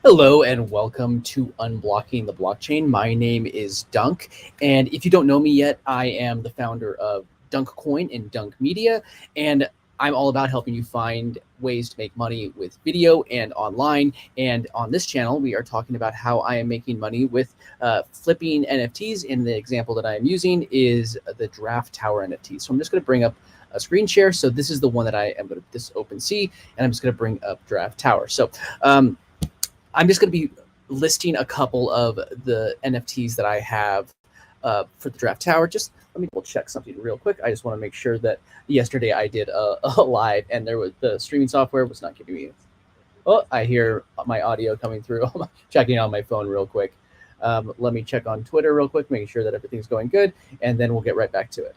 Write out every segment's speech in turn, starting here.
Hello and welcome to Unblocking the Blockchain. My name is Dunk, and if you don't know me yet, I am the founder of Dunk Coin and Dunk Media, and I'm all about helping you find ways to make money with video and online. And on this channel, we are talking about how I am making money with flipping NFTs. And the example that I am using is the Giraffe Tower NFT. So I'm just going to bring up a screen share. So this is the one that I am going to this OpenSea, and I'm just going to bring up Giraffe Tower. So I'm just going to be listing a couple of the NFTs that I have for the Giraffe Tower. Just let me double check something real quick. I just want to make sure that yesterday I did a live and there was the streaming software was not giving me. Oh, I hear my audio coming through. I'm checking on my phone real quick. Let me check on Twitter real quick, making sure that everything's going good, and then we'll get right back to it.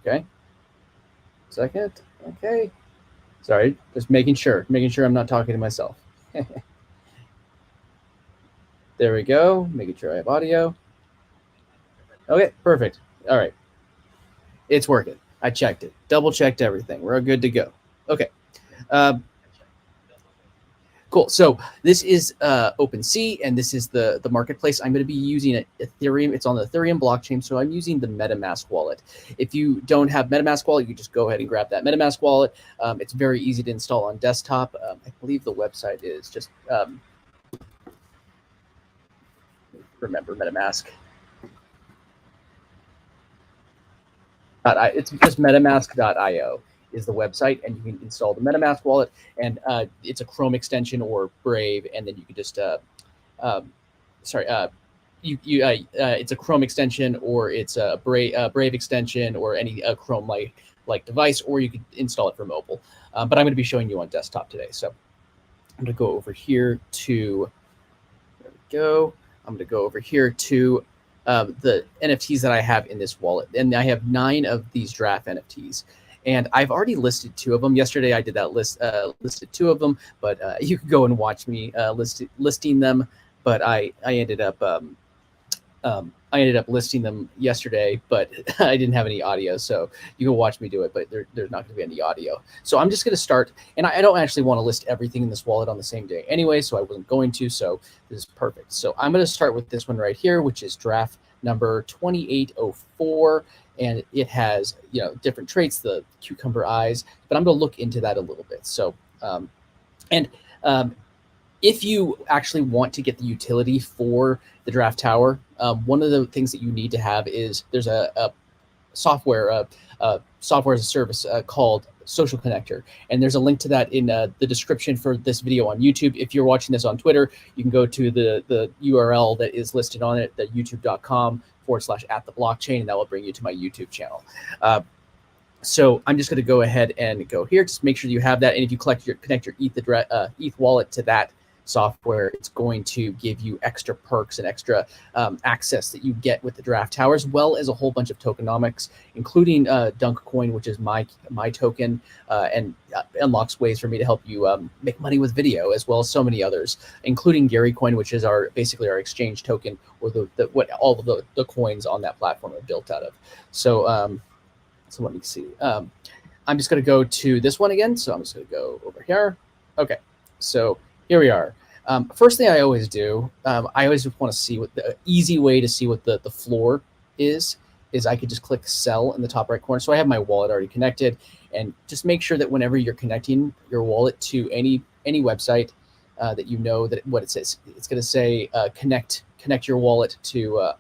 Okay. Second. Okay. Sorry, just making sure I'm not talking to myself. There we go. Making sure I have audio. Okay, perfect. All right. It's working. I checked it. Double checked everything. We're good to go. Okay. Cool. So this is OpenSea, and this is the marketplace. I'm going to be using Ethereum. It's on the Ethereum blockchain, so I'm using the MetaMask wallet. If you don't have MetaMask wallet, you can just go ahead and grab that MetaMask wallet. It's very easy to install on desktop. I believe the website is just remember MetaMask. It's just metamask.io is the website, and you can install the MetaMask wallet, and it's a Chrome extension or Brave, and then you can just it's a Chrome extension, or it's a Brave extension, or any Chrome like device, or you could install it for mobile. But I'm going to be showing you on desktop today, so I'm going to go over here to. There we go. I'm going to go over here to the NFTs that I have in this wallet. And I have 9 of these Giraffe NFTs. And I've already listed 2 of them. Yesterday I did that listed 2 of them, but you could go and watch me listing them. But I ended up listing them yesterday, but I didn't have any audio, so you can watch me do it, but there's not going to be any audio. So I'm just going to start, and I don't actually want to list everything in this wallet on the same day anyway, so I wasn't going to, so this is perfect. So I'm going to start with this one right here, which is Giraffe number 2804, and it has different traits, the cucumber eyes, but I'm going to look into that a little bit. So if you actually want to get the utility for the Giraffe Tower, one of the things that you need to have is there's a software software as a service called Social Connector, and there's a link to that in the description for this video on YouTube. If you're watching this on Twitter, you can go to the URL that is listed on it, the youtube.com/@theblockchain, and that will bring you to my YouTube channel. So I'm just going to go ahead and go here. Just make sure you have that, and if you connect your ETH wallet to that software, it's going to give you extra perks and extra access that you get with the Giraffe Tower, as well as a whole bunch of tokenomics, including Dunk Coin, which is my token, and unlocks ways for me to help you make money with video, as well as so many others, including Gary Coin, which is basically our exchange token, or what all of the coins on that platform are built out of. So so let me see. I'm just going to go to this one again. So I'm just going to go over here. Okay, so here we are. First thing I always do, I always want to see what the easy way to see what the floor is I could just click sell in the top right corner. So I have my wallet already connected, and just make sure that whenever you're connecting your wallet to any website, that you know that what it says. It's going to say connect your wallet to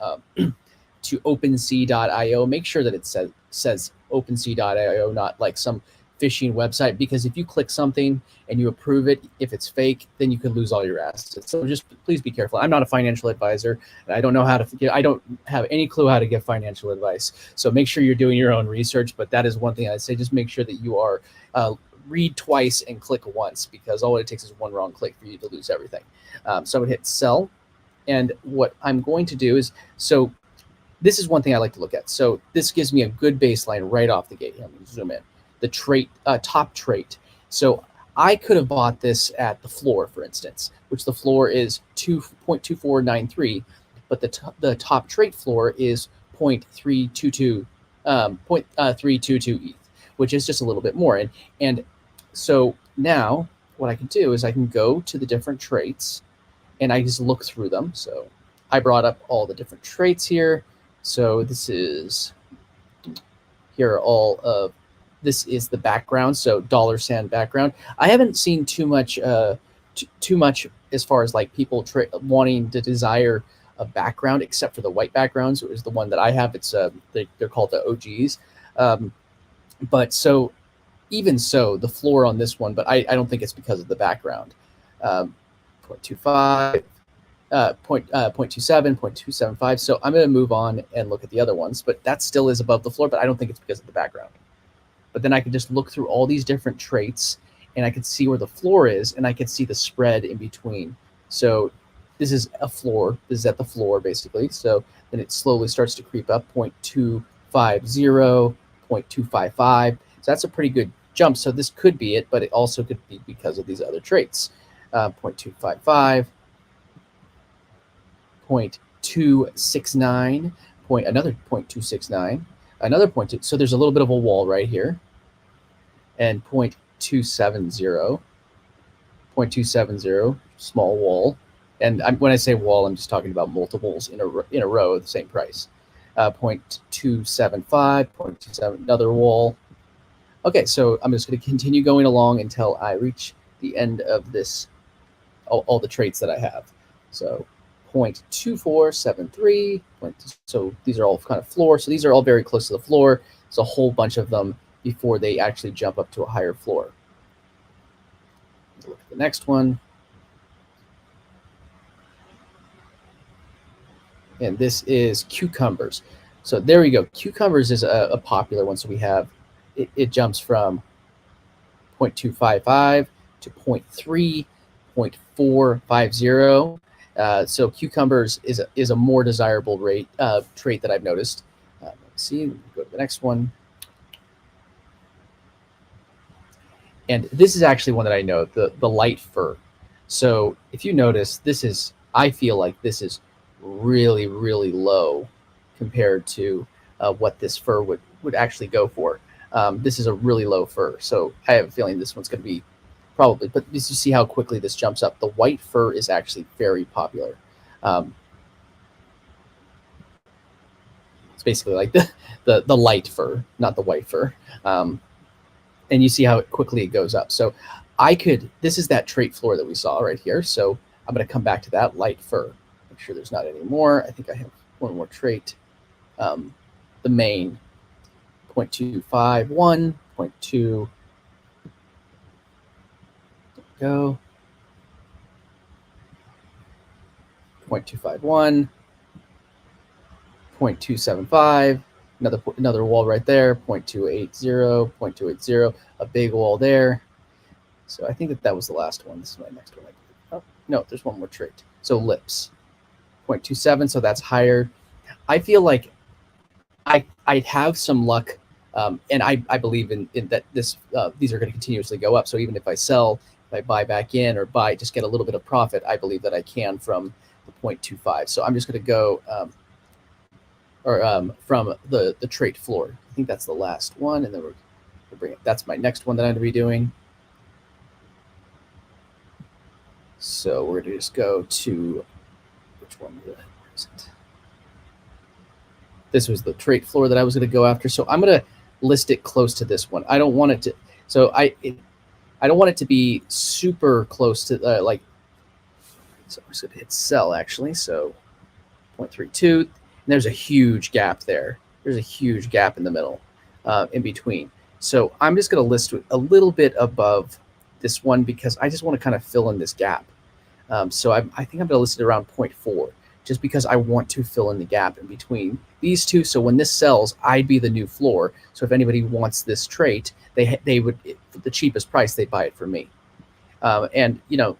to OpenSea.io. Make sure that it says OpenSea.io, not like some phishing website, because if you click something and you approve it, if it's fake, then you could lose all your assets. So just please be careful. I'm not a financial advisor, and I don't know I don't have any clue how to give financial advice. So make sure you're doing your own research, but that is one thing I'd say. Just make sure that you are read twice and click once, because all it takes is one wrong click for you to lose everything. So I'm gonna hit sell, and what I'm going to do is, so this is one thing I like to look at. So this gives me a good baseline right off the gate. Let me zoom in. The trait, top trait. So I could have bought this at the floor, for instance, which the floor is 2.2493, but the top trait floor is 0.322 ETH, which is just a little bit more. And so now what I can do is I can go to the different traits and I just look through them. So I brought up all the different traits here. So this is, here are all of, this is the background. So $sign background. I haven't seen too much as far as like people wanting to desire a background, except for the white backgrounds, which is the one that I have. It's they're called the OGs. But so even so, the floor on this one, but I don't think it's because of the background. 0.25, 0.27, 0.275. So I'm going to move on and look at the other ones, but that still is above the floor, but I don't think it's because of the background. But then I can just look through all these different traits and I can see where the floor is and I can see the spread in between. So this is a floor. This is at the floor basically. So then it slowly starts to creep up, 0.250, 0.255. So that's a pretty good jump. So this could be it, but it also could be because of these other traits. 0.255, 0.269, another 0.269, another 0.2. So there's a little bit of a wall right here, and 0.270, 0.270, small wall. And when I say wall, I'm just talking about multiples in a row at the same price. 0.275, 0.27, another wall. Okay, so I'm just going to continue going along until I reach the end of this, all the traits that I have. So 0.2473, so these are all kind of floor. So these are all very close to the floor. There's a whole bunch of them before they actually jump up to a higher floor. Look at the next one. And this is cucumbers. So there we go. Cucumbers is a popular one. So we have, it jumps from 0.255 to 0.3, 0.450. So cucumbers is a more desirable trait that I've noticed. Let's see, go to the next one. And this is actually one that I know, the light fur. So if you notice, I feel like this is really, really low compared to what this fur would actually go for. This is a really low fur. So I have a feeling this one's going to be probably, but you see how quickly this jumps up. The white fur is actually very popular. It's basically like the light fur, not the white fur. And you see how quickly it goes up. So this is that trait floor that we saw right here. So I'm going to come back to that light fur. Make sure there's not any more. I think I have one more trait. The main 0.251, 0.2, go, 0.251, 0.275, another wall right there, 0.280, 0.280, a big wall there. So I think that was the last one. This is my next one. Oh, no, there's one more trait. So lips, 0.27, so that's higher. I feel like I'd have some luck, and I believe in that these are going to continuously go up. So even if I sell, if I buy back in or just get a little bit of profit, I believe that I can from the 0.25. So I'm just going to go from the trait floor. I think that's the last one, and then we'll bring it. That's my next one that I'm going to be doing. So we're going to just go to, which one is it? This was the trait floor that I was going to go after. So I'm going to list it close to this one. I don't want it to, so I don't want it to be super close to so I'm just going to hit sell actually. So 0.32, and there's a huge gap there. There's a huge gap in the middle, in between. So I'm just going to list it a little bit above this one because I just want to kind of fill in this gap. So I think I'm going to list it around 0.4. Just because I want to fill in the gap in between these two. So when this sells, I'd be the new floor. So if anybody wants this trait, they would, for the cheapest price, they'd buy it from me. And, you know,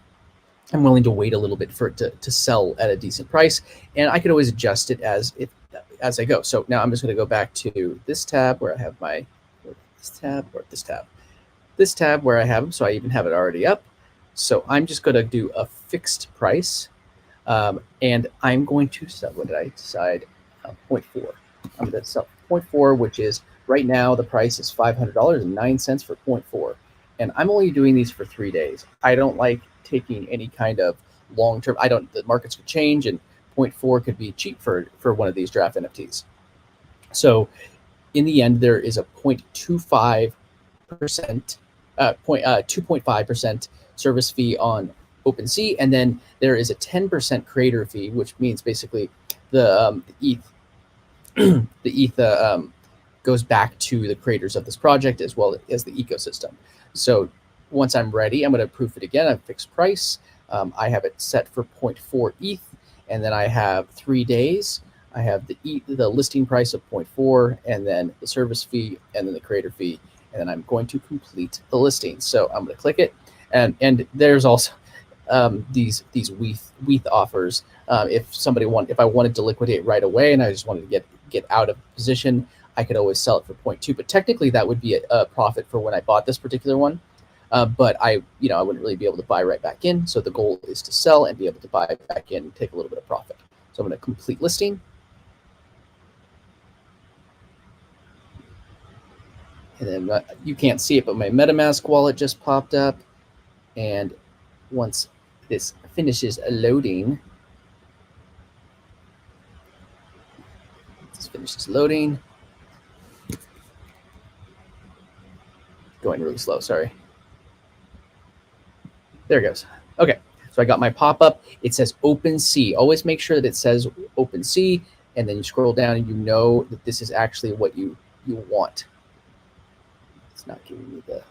I'm willing to wait a little bit for it to sell at a decent price. And I could always adjust it as I go. So now I'm just going to go back to this tab where I have this tab where I have them. So I even have it already up. So I'm just going to do a fixed price. And I'm going to sell, what did I decide? 0.4. I'm going to sell 0.4, which is right now the price is $500.09 for 0.4. and I'm only doing these for 3 days. I don't like taking any kind of long-term. The markets could change, and 0.4 could be cheap for one of these draft NFTs. So in the end, there is a 0.25%, 2.5% service fee on OpenSea, and then there is a 10% creator fee, which means basically the ETH the ETH goes back to the creators of this project as well as the ecosystem. So once I'm ready, I'm going to proof it again at a fixed price. I have it set for 0.4 ETH, and then I have 3 days. I have the listing price of 0.4, and then the service fee, and then the creator fee, and then I'm going to complete the listing. So I'm going to click it, and there's also these WETH offers. If I wanted to liquidate right away and I just wanted to get out of position, I could always sell it for 0.2. But technically, that would be a profit for when I bought this particular one. But I wouldn't really be able to buy right back in. So the goal is to sell and be able to buy back in and take a little bit of profit. So I'm going to complete listing. And then you can't see it, but my MetaMask wallet just popped up. And once this finishes loading, loading. Going really slow, sorry. There it goes. Okay, so I got my pop-up. It says OpenSea. Always make sure that it says OpenSea, and then you scroll down and you know that this is actually what you want. It's not giving me the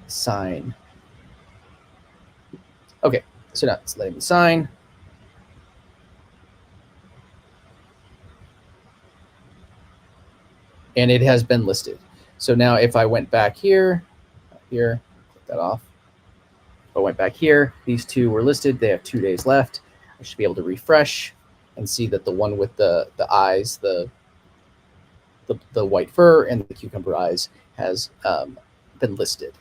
sign. Okay, so now it's letting me sign. And it has been listed. So now if I went back here, click that off. If I went back here, these two were listed. They have 2 days left. I should be able to refresh and see that the one with the eyes, the white fur and the cucumber eyes has been listed.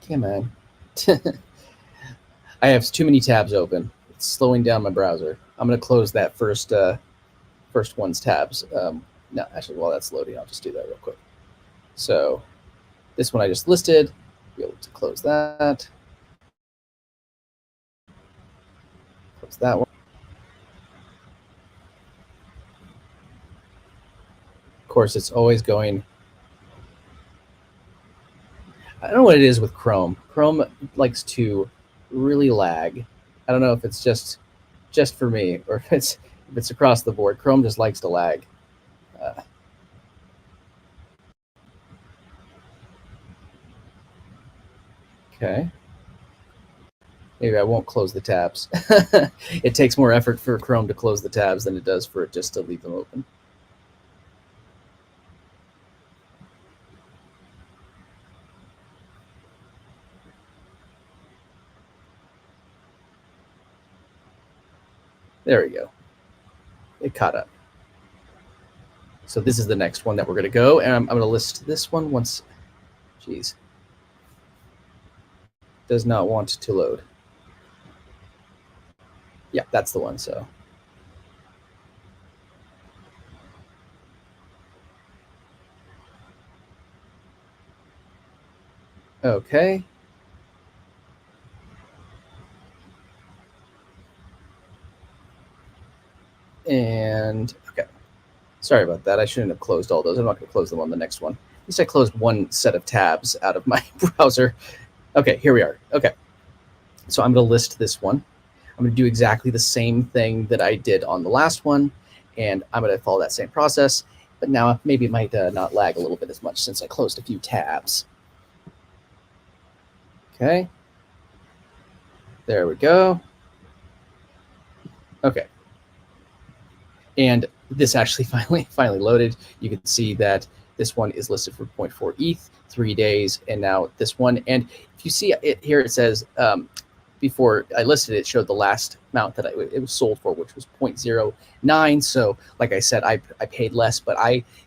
Come on. I have too many tabs open. It's slowing down my browser. I'm going to close that first one's tabs. No, actually, while that's loading, I'll just do that real quick. So this one I just listed. Be able to close that. Close that one. Of course, it's always going. I don't know what it is with Chrome. Chrome likes to really lag. I don't know if it's just for me or if it's across the board. Chrome just likes to lag. Okay. Maybe I won't close the tabs. It takes more effort for Chrome to close the tabs than it does for it just to leave them open. There we go. It caught up. So this is the next one that we're going to go, and I'm going to list this one once. Geez. Does not want to load. Yeah, that's the one. So okay. And okay. Sorry about that. I shouldn't have closed all those. I'm not going to close them on the next one. At least I closed one set of tabs out of my browser. Okay, here we are. Okay. So I'm going to list this one. I'm going to do exactly the same thing that I did on the last one, and I'm going to follow that same process. But now maybe it might not lag a little bit as much since I closed a few tabs. Okay. There we go. Okay. And this actually finally loaded. You can see that this one is listed for 0.4 ETH, 3 days, and now this one. And if you see it here, it says before I listed it, it showed the last amount that it was sold for, which was 0.09. So like I said, I paid less, but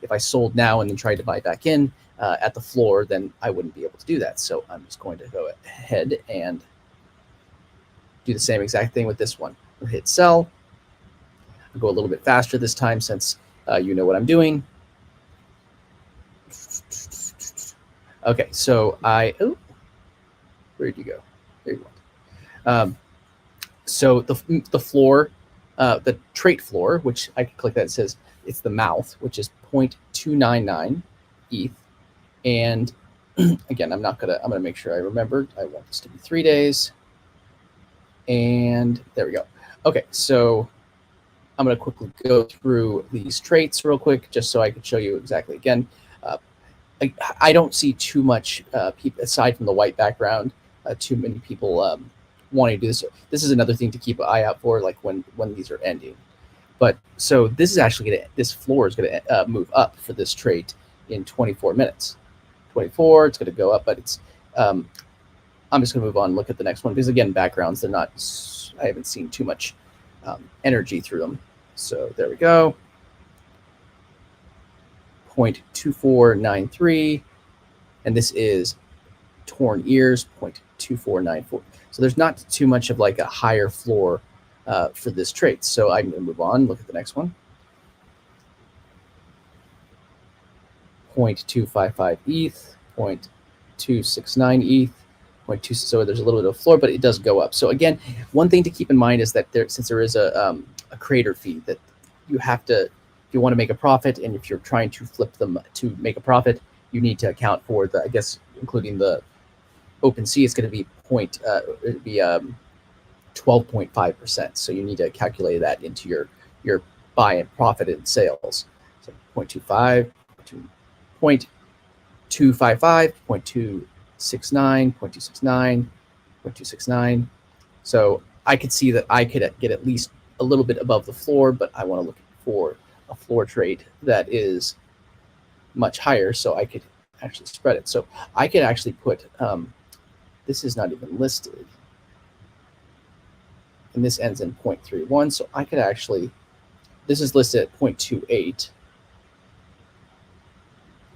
if I sold now and then tried to buy back in at the floor, then I wouldn't be able to do that. So I'm just going to go ahead and do the same exact thing with this one. We'll hit sell. I'll go a little bit faster this time since you know what I'm doing. Okay, so where'd you go? There you go. So the floor, the trait floor, which I can click that, it says it's the mouth, which is 0.299 ETH. And again, I'm gonna make sure I remembered. I want this to be 3 days. And there we go. Okay, so I'm gonna quickly go through these traits real quick, just so I can show you exactly again. I don't see too much people aside from the white background. Too many people wanting to do this. This is another thing to keep an eye out for, like when these are ending. But so this is actually this floor is gonna move up for this trait in 24 minutes. 24, it's gonna go up, but it's I'm just gonna move on and look at the next one because again, backgrounds, they're not. I haven't seen too much energy through them. So there we go. 0.2493, and this is torn ears, 0.2494. So there's not too much of like a higher floor for this trait. So I'm going to move on, look at the next one. 0.255 ETH, 0.269 ETH, 0.2. So there's a little bit of floor, but it does go up. So again, one thing to keep in mind is that since there is a creator fee, that you have to, if you want to make a profit, and if you're trying to flip them to make a profit, you need to account for the, I guess, including the OpenSea, it's going to be 12.5%. So you need to calculate that into your buy and profit and sales. So 0.25, 0.255, 0.269, 0.269, 0.269. So I could see that I could get at least a little bit above the floor, but I want to look for a floor trade that is much higher, so I could actually spread it. So I could actually put, this is not even listed, and this ends in 0.31, so I could actually, this is listed at 0.28,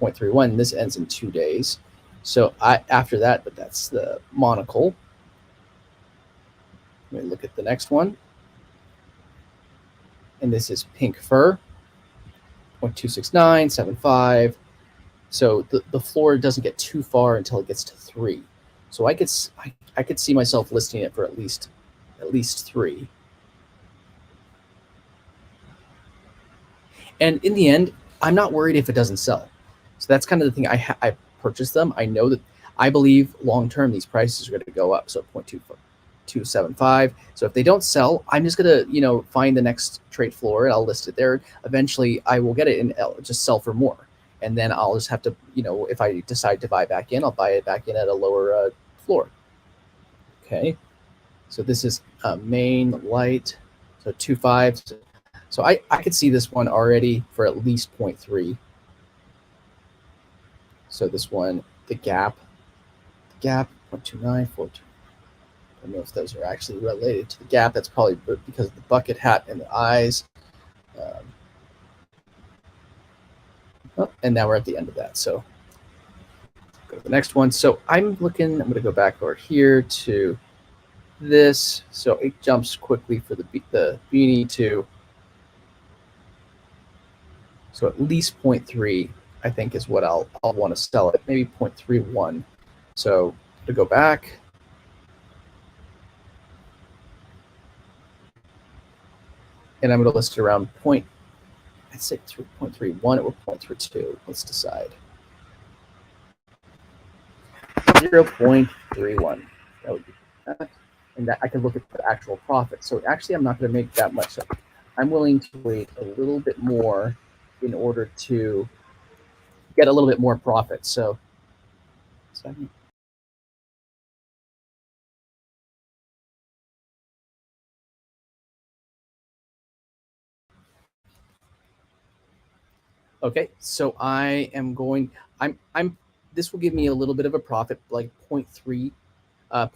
0.31, this ends in 2 days. So after that, but that's the monocle. Let me look at the next one. And this is pink fur, 0.26975. So the floor doesn't get too far until it gets to 3. So I could see myself listing it for at least 3. And in the end, I'm not worried if it doesn't sell. So that's kind of the thing. I purchased them. I know that I believe long term these prices are going to go up. So 0.275. So if they don't sell, I'm just gonna find the next trade floor and I'll list it there. Eventually, I will get it and I'll just sell for more. And then I'll just have to, if I decide to buy back in, I'll buy it back in at a lower floor. Okay. So this is main light. So 2.5. So I could see this one already for at least 0.3. So this one, the gap, 0.29, 14. I don't know if those are actually related to the gap. That's probably because of the bucket hat and the eyes. And now we're at the end of that. So go to the next one. So I'm going to go back over here to this. So it jumps quickly for the beanie to. So at least 0.3, I think, is what I'll want to sell it. Maybe 0.31. So to go back. And I'm going to list it around I'd say 0.31 or 0.32. Let's decide. 0.31. That would be that. And that I can look at the actual profit. So actually, I'm not going to make that much. So I'm willing to wait a little bit more in order to get a little bit more profit. So okay, so this will give me a little bit of a profit, like 0.3, a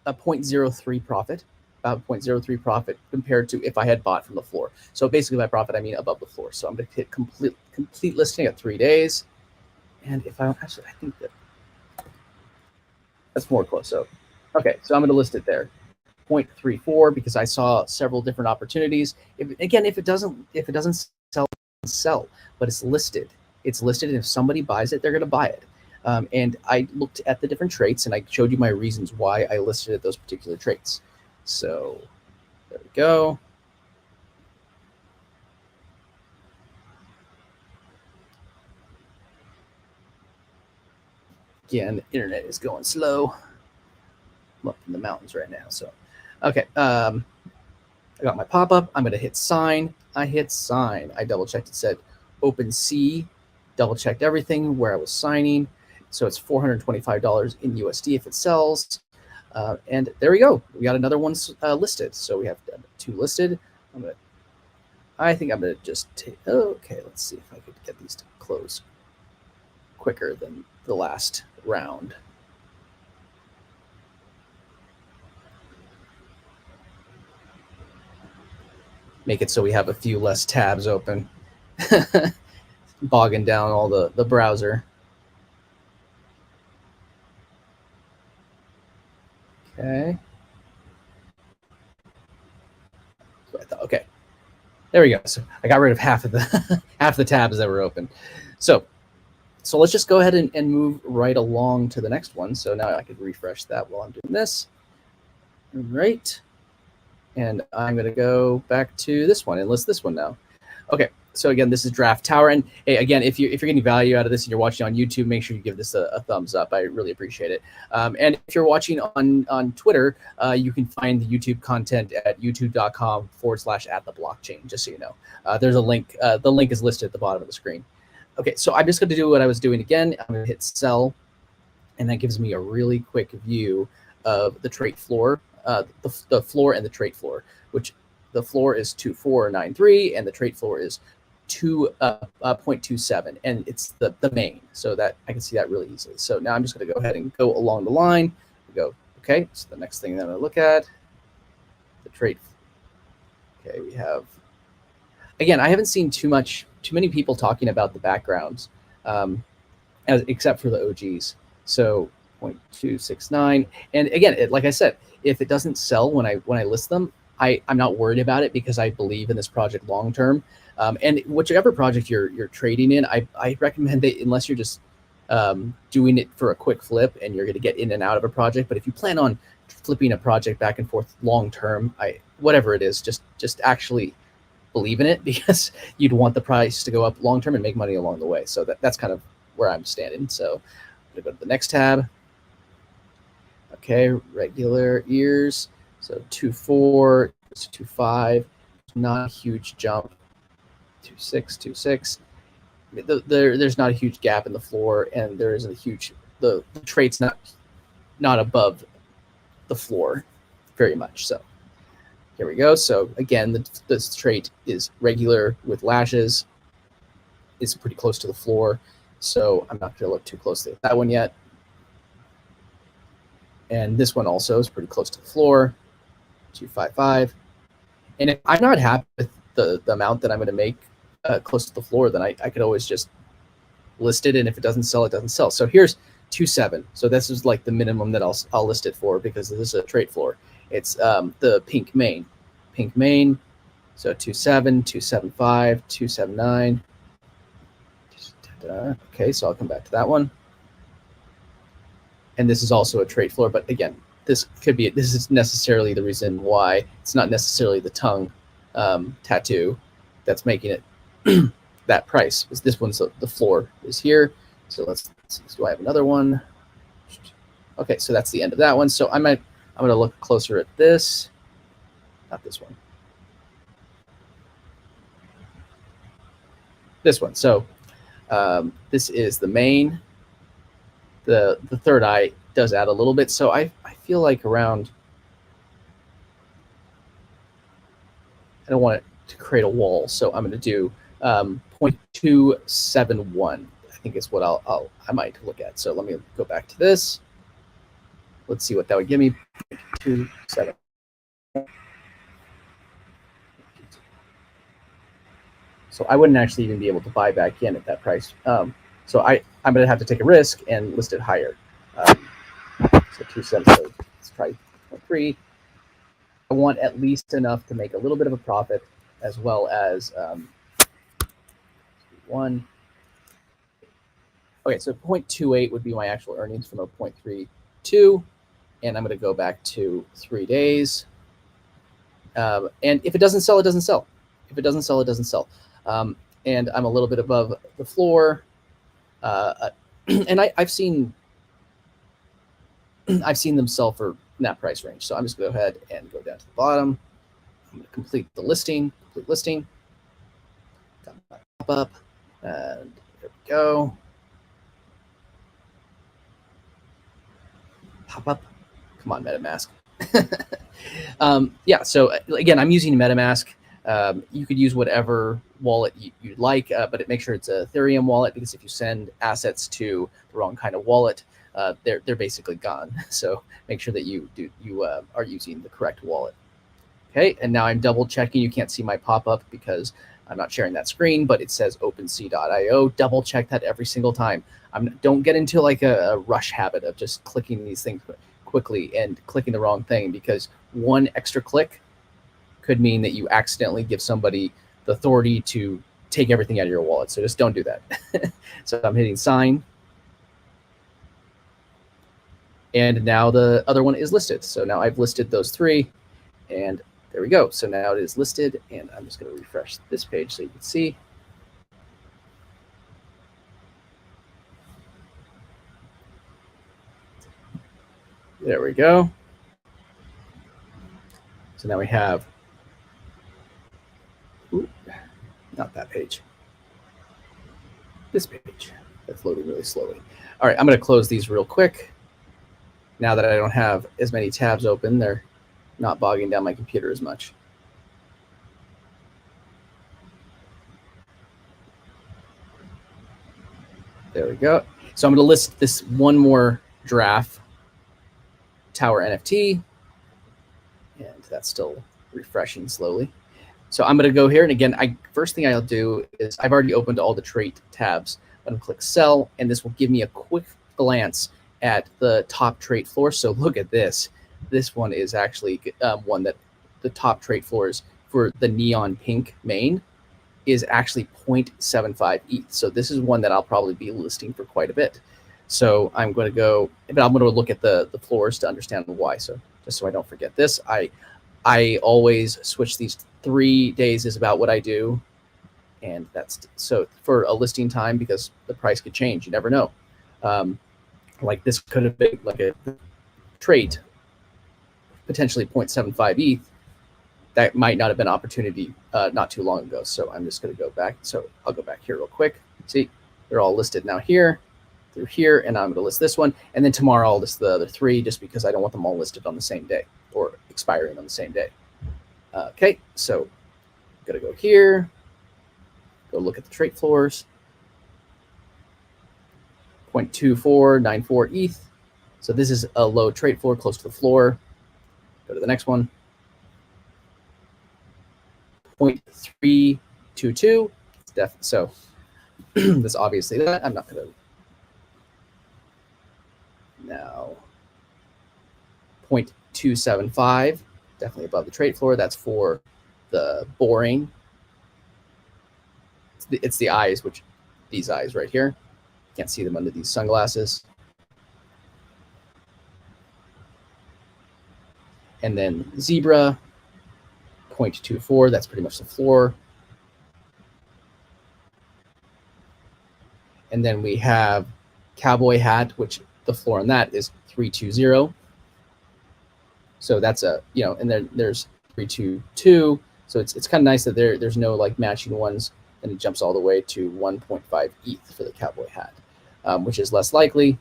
0.03 profit, about 0.03 profit compared to if I had bought from the floor. So basically by profit, I mean above the floor. So I'm going to hit complete listing at 3 days. And if I think that's more close. So, okay, so I'm going to list it there. 0.34 because I saw several different opportunities. If it doesn't sell, but it's listed. It's listed, and if somebody buys it, they're going to buy it. And I looked at the different traits, and I showed you my reasons why I listed at those particular traits. So there we go. Again, internet is going slow. I'm up in the mountains right now. So, okay. I got my pop-up. I'm going to hit sign. I hit sign. I double-checked. It said open C. Double-checked everything where I was signing. So it's $425 in USD if it sells. And there we go. We got another one listed. So we have 2 listed. I think I'm going to just take, okay, let's see if I could get these to close quicker than the last round. Make it so we have a few less tabs open, bogging down all the browser. Okay. Okay. There we go. So I got rid of half of the tabs that were open. So let's just go ahead and move right along to the next one. So now I could refresh that while I'm doing this. All right. And I'm going to go back to this one and list this one now. Okay. So again, this is Giraffe Tower. And hey, again, if you're getting value out of this and you're watching on YouTube, make sure you give this a thumbs up. I really appreciate it. And if you're watching on Twitter, you can find the YouTube content at youtube.com/@theblockchain, just so you know. There's a link. The link is listed at the bottom of the screen. Okay, so I'm just going to do what I was doing again. I'm going to hit sell, and that gives me a really quick view of the trait floor, the floor and the trait floor, which the floor is 2493 and the trait floor is 0.27, and it's the main, so that I can see that really easily. So now I'm just going to go ahead and go along the line. Go, okay, so the next thing that I'm going to look at, the trait. Okay, we have, again, I haven't seen too many people talking about the backgrounds, except for the OGs. So 0.269, and again, like I said, if it doesn't sell when I list them, I'm not worried about it because I believe in this project long term. And whichever project you're trading in, I recommend that, unless you're just doing it for a quick flip and you're going to get in and out of a project. But if you plan on flipping a project back and forth long term, whatever it is, just actually believe in it, because you'd want the price to go up long term and make money along the way. So that's kind of where I'm standing. So I'm going to go to the next tab. Okay, regular ears. So 2.4 to 2.5, not a huge jump. 2.6, 2.6. There's not a huge gap in the floor, and there isn't a huge, the trait's not above the floor very much. So here we go. So again, this trait is regular with lashes. It's pretty close to the floor, so I'm not going to look too closely at that one yet. And this one also is pretty close to the floor, 2.55. And if I'm not happy with the amount that I'm going to make close to the floor, then I could always just list it, and if it doesn't sell, it doesn't sell. So here's 2.7. So this is like the minimum that I'll list it for, because this is a trait floor. It's the pink main. So 2.7, 2.75, 2.79. Okay, so I'll come back to that one. And this is also a trait floor, but again, this is necessarily the reason why it's not necessarily the tongue tattoo that's making it that price. Is this one's the floor is here. So let's see, do I have another one? Okay, so that's the end of that one. So I'm going to look closer at this, not this one. This one. So this is the main. The third eye does add a little bit. So I feel like around, I don't want it to create a wall. So I'm going to do 0.271. I think is what I might look at. So let me go back to this. Let's see what that would give me. 0.27. So I wouldn't actually even be able to buy back in at that price. So I'm going to have to take a risk and list it higher. So 2 cents. So let's try 0.3. I want at least enough to make a little bit of a profit, as well as one. Okay, so 0.28 would be my actual earnings from a 0.32, and I'm going to go back to 3 days. And if it doesn't sell, it doesn't sell. If it doesn't sell, it doesn't sell. And I'm a little bit above the floor. And I've seen them sell for that price range. So I'm just going to go ahead and go down to the bottom. I'm going to complete the listing. Complete listing. Got my pop up, and there we go. Pop up. Come on, MetaMask. Yeah. So again, I'm using MetaMask. You could use whatever wallet you'd like, but make sure it's a Ethereum wallet, because if you send assets to the wrong kind of wallet, they're basically gone. So make sure that you are using the correct wallet. Okay, and now I'm double checking. You can't see my pop-up because I'm not sharing that screen, but it says OpenSea.io. Double check that every single time. Don't get into like a rush habit of just clicking these things quickly and clicking the wrong thing, because one extra click could mean that you accidentally give somebody the authority to take everything out of your wallet. So just don't do that. So I'm hitting sign. And now the other one is listed. So now I've listed those three, and there we go. So now it is listed, and I'm just going to refresh this page so you can see. There we go. So now we have, not that page, this page. That's loading really slowly. All right, I'm going to close these real quick. Now that I don't have as many tabs open, they're not bogging down my computer as much. There we go. So I'm going to list this one more Giraffe Tower NFT, and that's still refreshing slowly. So I'm going to go here, and again, first thing I'll do is I've already opened all the trait tabs. I'm going to click sell, and this will give me a quick glance at the top trait floor. So look at this. This one is actually one that the top trait floors for the neon pink main is actually 0.75 ETH. So this is one that I'll probably be listing for quite a bit. So I'm going to go, but I'm going to look at the floors to understand why. So just so I don't forget this, I always switch these 3 days is about what I do. And that's so for a listing time, because the price could change. You never know. Like this could have been like a trait, potentially 0.75 ETH. That might not have been an opportunity not too long ago. So I'm just going to go back. So I'll go back here real quick. See, they're all listed now here, through here, and I'm going to list this one. And then tomorrow I'll list the other three, just because I don't want them all listed on the same day or expiring on the same day. Okay, so I'm going to go here, go look at the trait floors. 0.2494 ETH. So this is a low trait floor, close to the floor. Go to the next one. 0.322. So that's obviously that. I'm not going to. Now 0.275, definitely above the trait floor. That's for the boring. It's the eyes, which these eyes right here. Can't see them under these sunglasses. And then zebra, 0.24, that's pretty much the floor. And then we have cowboy hat, which the floor on that is 320. So that's a, and then there's 322. So it's kind of nice that there's no like matching ones, and it jumps all the way to 1.5 ETH for the cowboy hat, which is less likely.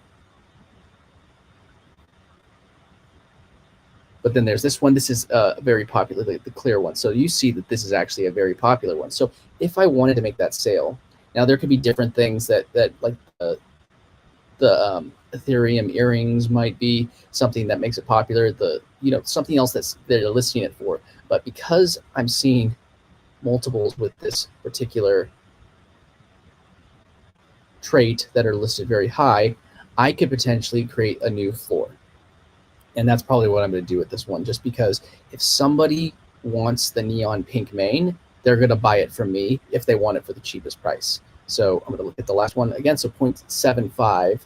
But then there's this one. This is very popular, the clear one. So you see that this is actually a very popular one. So if I wanted to make that sale, now there could be different things that like the Ethereum earrings might be something that makes it popular. Something else that they're listing it for. But because I'm seeing multiples with this particular trait that are listed very high, I could potentially create a new floor. And that's probably what I'm going to do with this one, just because if somebody wants the neon pink main, they're going to buy it from me if they want it for the cheapest price. So I'm going to look at the last one again. So 0.75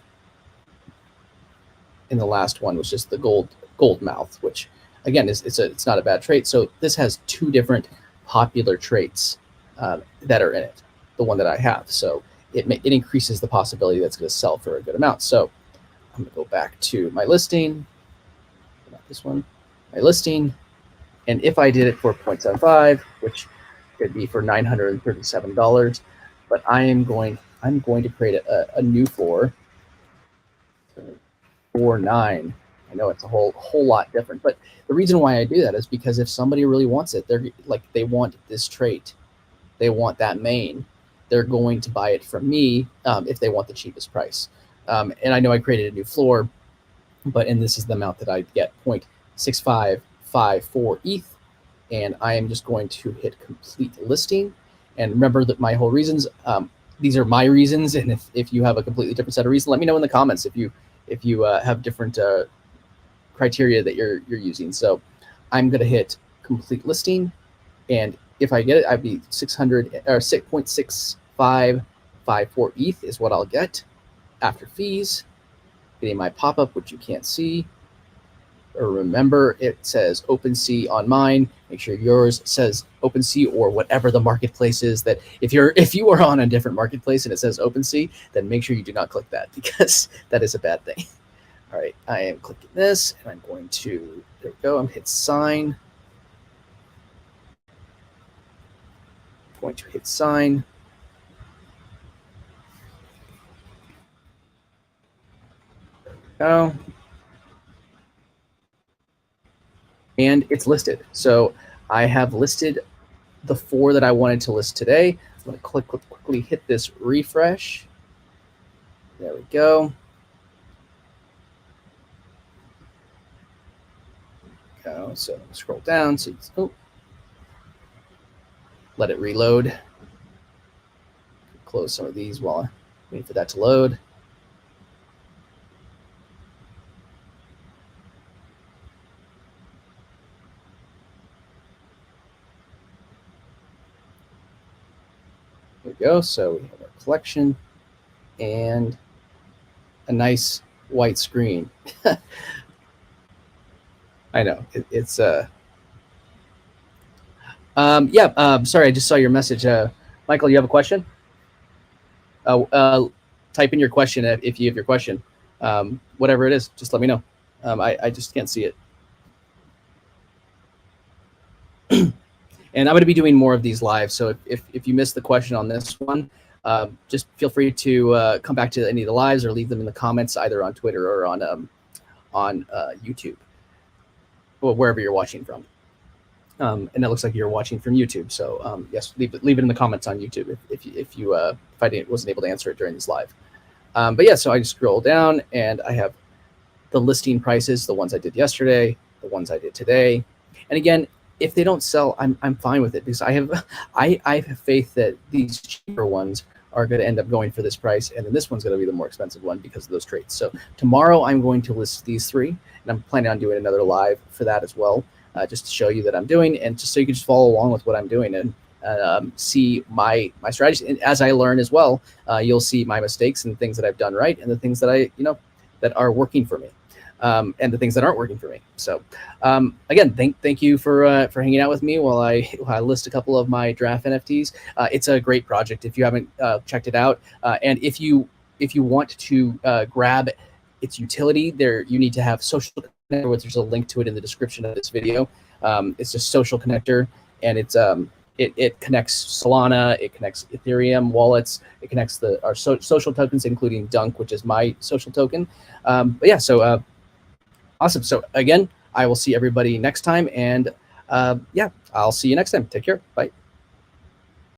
in the last one was just the gold mouth, which again it's not a bad trait. So this has two different popular traits that are in it, the one that I have. So it increases the possibility that's going to sell for a good amount. So I'm going to go back to my listing. Not this one, my listing, and if I did it for 0.75, which could be for $937, but I'm going to create a new floor for 9. I know it's a whole lot different, but the reason why I do that is because if somebody really wants it, they want this trait, they want that main, they're going to buy it from me if they want the cheapest price. And I know I created a new floor, and this is the amount that I get, 0.6554 ETH. And I am just going to hit complete listing. And remember that my whole reasons, these are my reasons. And if you have a completely different set of reasons, let me know in the comments if you have different criteria that you're using. So I'm going to hit complete listing. And if I get it, I'd be 6.6554 ETH is what I'll get after fees. Getting my pop-up, which you can't see. Or remember, it says OpenSea on mine. Make sure yours says OpenSea or whatever the marketplace is. That if you are on a different marketplace and it says OpenSea, then make sure you do not click that, because that is a bad thing. All right, I am clicking this, and I'm going to, there we go, I'm hit sign. I'm going to hit sign. There we go. And it's listed. So I have listed the 4 that I wanted to list today. I'm going to quickly hit this refresh. There we go. So scroll down. So let it reload. Close some of these while I wait for that to load. There we go. So we have our collection and a nice white screen. I know it's sorry, I just saw your message. Michael, you have a question? Type in your question if you have your question. Whatever it is, just let me know. I just can't see it. And I'm going to be doing more of these live. So if you missed the question on this one, just feel free to come back to any of the lives or leave them in the comments, either on Twitter or on YouTube, or wherever you're watching from. And it looks like you're watching from YouTube. So yes, leave it in the comments on YouTube if I wasn't able to answer it during this live. But yeah, so I just scroll down and I have the listing prices, the ones I did yesterday, the ones I did today. And again, if they don't sell, I'm fine with it, because I have faith that these cheaper ones are going to end up going for this price, and then this one's going to be the more expensive one because of those traits. So tomorrow I'm going to list these 3, and I'm planning on doing another live for that as well, just to show you that I'm doing, and just so you can just follow along with what I'm doing and see my strategy. And as I learn as well, you'll see my mistakes and things that I've done right, and the things that that are working for me. And the things that aren't working for me. So again, thank you for hanging out with me while I list a couple of my Giraffe NFTs. It's a great project if you haven't checked it out. And if you want to grab its utility, you need to have social connector, which there's a link to it in the description of this video. It's just social connector, and it's it connects Solana, it connects Ethereum wallets, it connects our social tokens, including Dunk, which is my social token. But yeah, so awesome. So again, I will see everybody next time, and yeah, I'll see you next time. Take care. Bye.